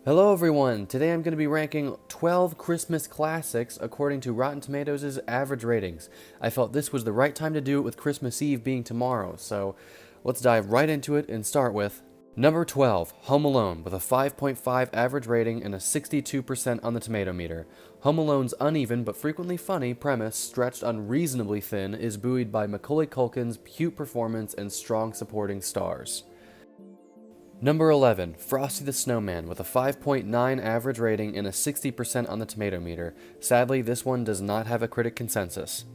Hello everyone! Today I'm going to be ranking 12 Christmas classics according to Rotten Tomatoes' average ratings. I felt this was the right time to do it with Christmas Eve being tomorrow, so let's dive right into it and start with number 12, Home Alone, with a 5.5 average rating and a 62% on the tomato meter. Home Alone's uneven but frequently funny premise, stretched unreasonably thin, is buoyed by Macaulay Culkin's cute performance and strong supporting stars. Number 11, Frosty the Snowman, with a 5.9 average rating and a 60% on the tomato meter. Sadly, this one does not have a critic consensus.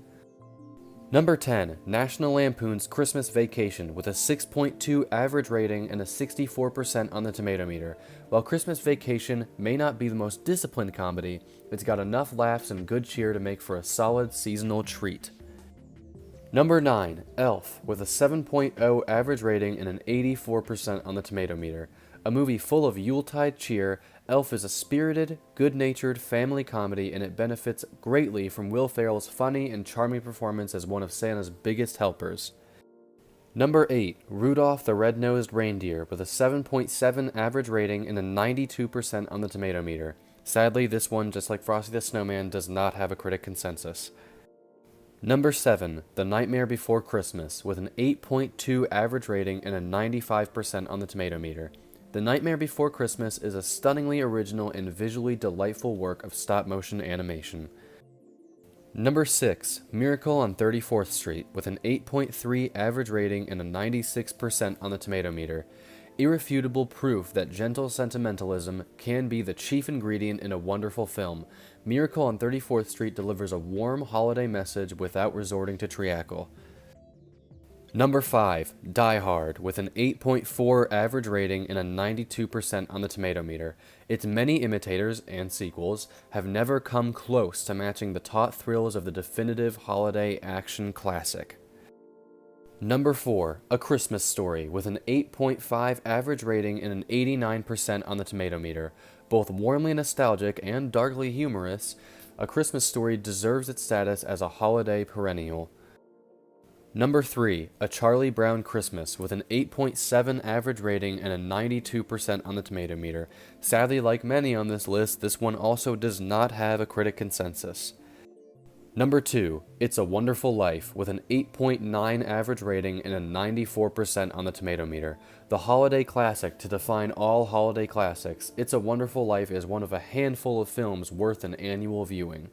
Number 10, National Lampoon's Christmas Vacation, with a 6.2 average rating and a 64% on the tomato meter. While Christmas Vacation may not be the most disciplined comedy, it's got enough laughs and good cheer to make for a solid seasonal treat. Number 9, Elf, with a 7.0 average rating and an 84% on the tomato meter. A movie full of Yuletide cheer, Elf is a spirited, good-natured family comedy, and it benefits greatly from Will Ferrell's funny and charming performance as one of Santa's biggest helpers. Number 8, Rudolph the Red-Nosed Reindeer, with a 7.7 average rating and a 92% on the tomato meter. Sadly, this one, just like Frosty the Snowman, does not have a critic consensus. Number 7, The Nightmare Before Christmas, with an 8.2 average rating and a 95% on the tomato meter. The Nightmare Before Christmas is a stunningly original and visually delightful work of stop-motion animation. Number 6, Miracle on 34th Street, with an 8.3 average rating and a 96% on the tomato meter. Irrefutable proof that gentle sentimentalism can be the chief ingredient in a wonderful film. Miracle on 34th Street delivers a warm holiday message without resorting to treacle. Number 5, Die Hard, with an 8.4 average rating and a 92% on the tomato meter. Its many imitators and sequels have never come close to matching the taut thrills of the definitive holiday action classic. Number 4, A Christmas Story, with an 8.5 average rating and an 89% on the tomato meter. Both warmly nostalgic and darkly humorous, A Christmas Story deserves its status as a holiday perennial. Number 3, A Charlie Brown Christmas, with an 8.7 average rating and a 92% on the tomato meter. Sadly, like many on this list, this one also does not have a critic consensus. Number 2, It's a Wonderful Life, with an 8.9 average rating and a 94% on the tomato meter. The holiday classic to define all holiday classics, It's a Wonderful Life is one of a handful of films worth an annual viewing.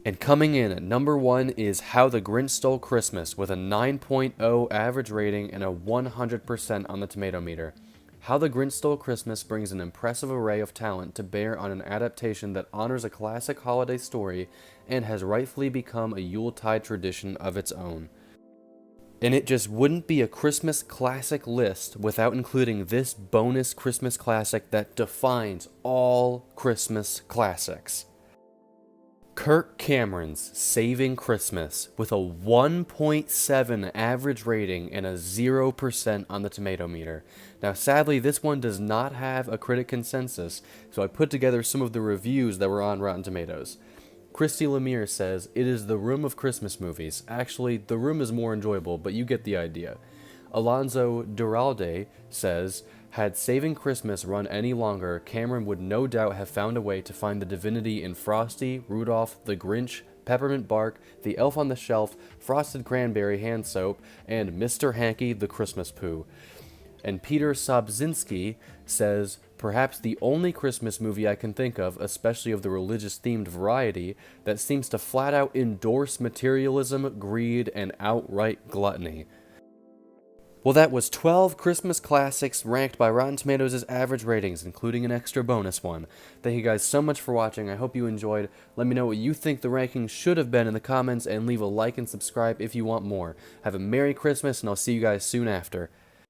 And coming in at number 1 is How the Grinch Stole Christmas, with a 9.0 average rating and a 100% on the tomato meter. How the Grinch Stole Christmas brings an impressive array of talent to bear on an adaptation that honors a classic holiday story and has rightfully become a Yuletide tradition of its own. And it just wouldn't be a Christmas classic list without including this bonus Christmas classic that defines all Christmas classics. Kirk Cameron's Saving Christmas, with a 1.7 average rating and a 0% on the tomato meter. Now sadly, this one does not have a critic consensus, so I put together some of the reviews that were on Rotten Tomatoes. Christy Lemire says, "It is the Room of Christmas movies. Actually, The Room is more enjoyable, but you get the idea." Alonso Duralde says, "Had Saving Christmas run any longer, Cameron would no doubt have found a way to find the divinity in Frosty, Rudolph, the Grinch, Peppermint Bark, the Elf on the Shelf, Frosted Cranberry hand soap, and Mr. Hanky the Christmas Pooh." And Peter Sobzinski says, "Perhaps the only Christmas movie I can think of, especially of the religious-themed variety, that seems to flat-out endorse materialism, greed, and outright gluttony." Well, that was 12 Christmas classics ranked by Rotten Tomatoes' average ratings, including an extra bonus one. Thank you guys so much for watching. I hope you enjoyed. Let me know what you think the rankings should have been in the comments, and leave a like and subscribe if you want more. Have a Merry Christmas, and I'll see you guys soon after.